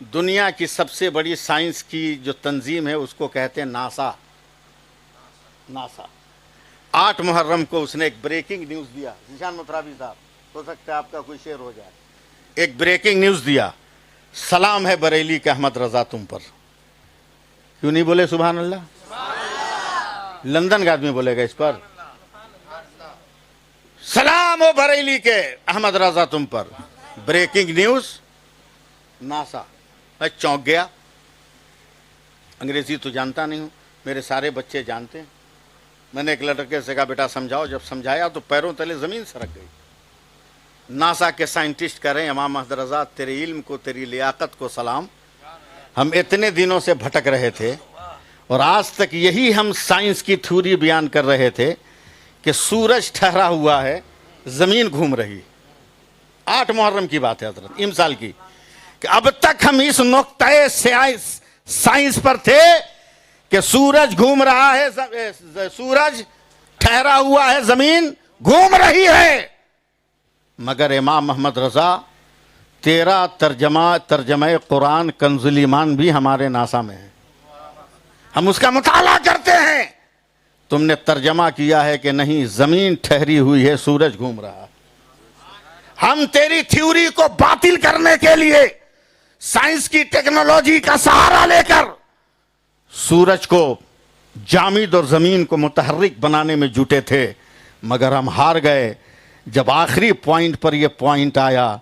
دنیا کی سب سے بڑی سائنس کی جو تنظیم ہے اس کو کہتے ہیں ناسا. 8 محرم کو اس نے ایک بریکنگ نیوز دیا. ذیشان مترابی صاحب، ہو سکتا ہے آپ کا کوئی شعر ہو جائے. ایک بریکنگ نیوز دیا، سلام ہے بریلی کے احمد رضا تم پر. کیوں نہیں بولے سبحان اللہ؟ لندن کا آدمی بولے گا اس پر. سلام ہو بریلی کے احمد رضا تم پر. Breaking news NASA. میں چونک گیا. انگریزی تو جانتا نہیں ہوں، میرے سارے بچے جانتے ہیں. میں نے ایک لڑکے سے کہا بیٹا سمجھاؤ. جب سمجھایا تو پیروں تلے زمین سرک گئی. ناسا کے سائنٹسٹ کہہ رہے ہیں امام احمد رضا تیرے علم کو، تیری لیاقت کو سلام. ہم اتنے دنوں سے بھٹک رہے تھے اور آج تک یہی ہم سائنس کی تھیوری بیان کر رہے تھے کہ سورج ٹھہرا ہوا ہے، زمین گھوم رہی. 8 محرم کی بات ہے حضرت، امسال کی، کہ اب تک ہم اس نقطۂ سائنس پر تھے کہ سورج گھوم رہا ہے، سورج ٹھہرا ہوا ہے، زمین گھوم رہی ہے. مگر امام محمد رضا تیرا ترجمہ قرآن کنز الایمان بھی ہمارے ناسا میں ہے. ہم اس کا مطالعہ کرتے ہیں. تم نے ترجمہ کیا ہے کہ نہیں، زمین ٹھہری ہوئی ہے، سورج گھوم رہا ہے. ہم تیری تھیوری کو باطل کرنے کے لیے سائنس کی ٹیکنالوجی کا سہارا لے کر سورج کو جامد اور زمین کو متحرک بنانے میں جٹے تھے، مگر ہم ہار گئے جب آخری پوائنٹ پر یہ پوائنٹ آیا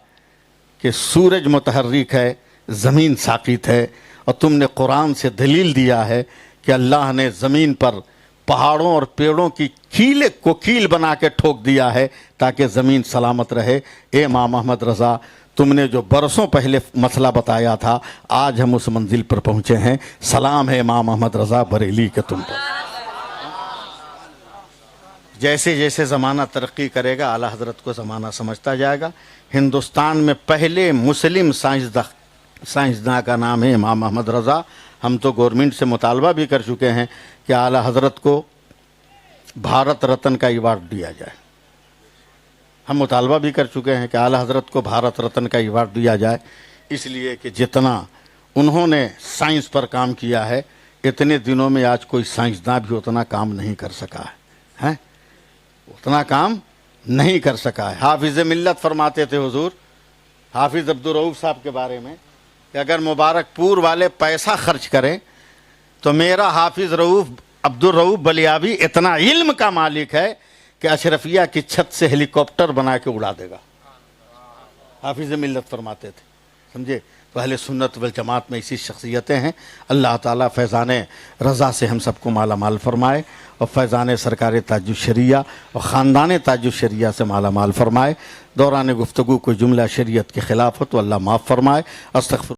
کہ سورج متحرک ہے، زمین ساکت ہے. اور تم نے قرآن سے دلیل دیا ہے کہ اللہ نے زمین پر پہاڑوں اور پیڑوں کی کیل کو کیل بنا کے ٹھوک دیا ہے تاکہ زمین سلامت رہے. اے امام احمد رضا، تم نے جو برسوں پہلے مسئلہ بتایا تھا، آج ہم اس منزل پر پہنچے ہیں. سلام ہے امام احمد رضا بریلی کے تم پر. جیسے جیسے زمانہ ترقی کرے گا اعلیٰ حضرت کو زمانہ سمجھتا جائے گا. ہندوستان میں پہلے مسلم سائنسداں کا نام ہے امام احمد رضا. ہم تو گورنمنٹ سے مطالبہ بھی کر چکے ہیں کہ اعلیٰ حضرت کو بھارت رتن کا ایوارڈ دیا جائے. ہم مطالبہ بھی کر چکے ہیں کہ اعلیٰ حضرت کو بھارت رتن کا ایوارڈ دیا جائے، اس لیے کہ جتنا انہوں نے سائنس پر کام کیا ہے، اتنے دنوں میں آج کوئی سائنسداں بھی اتنا کام نہیں کر سکا ہے. اتنا کام نہیں کر سکا ہے. حافظ ملت فرماتے تھے حضور حافظ عبدالرؤف صاحب کے بارے میں کہ اگر مبارک پور والے پیسہ خرچ کریں تو میرا حافظ عبدالرؤف بلیابی اتنا علم کا مالک ہے کہ اشرفیہ کی چھت سے ہیلی کاپٹر بنا کے اڑا دے گا. حافظ ملت فرماتے تھے. سمجھے؟ تو اہل سنت والجماعت میں اسی شخصیتیں ہیں. اللہ تعالیٰ فیضان رضا سے ہم سب کو مالا مال فرمائے اور فیضان سرکار تاج الشریعہ اور خاندان تاج الشریعہ سے مالا مال فرمائے. دوران گفتگو کو جملہ شریعت کے خلاف ہو تو اللہ معاف فرمائے. استغفر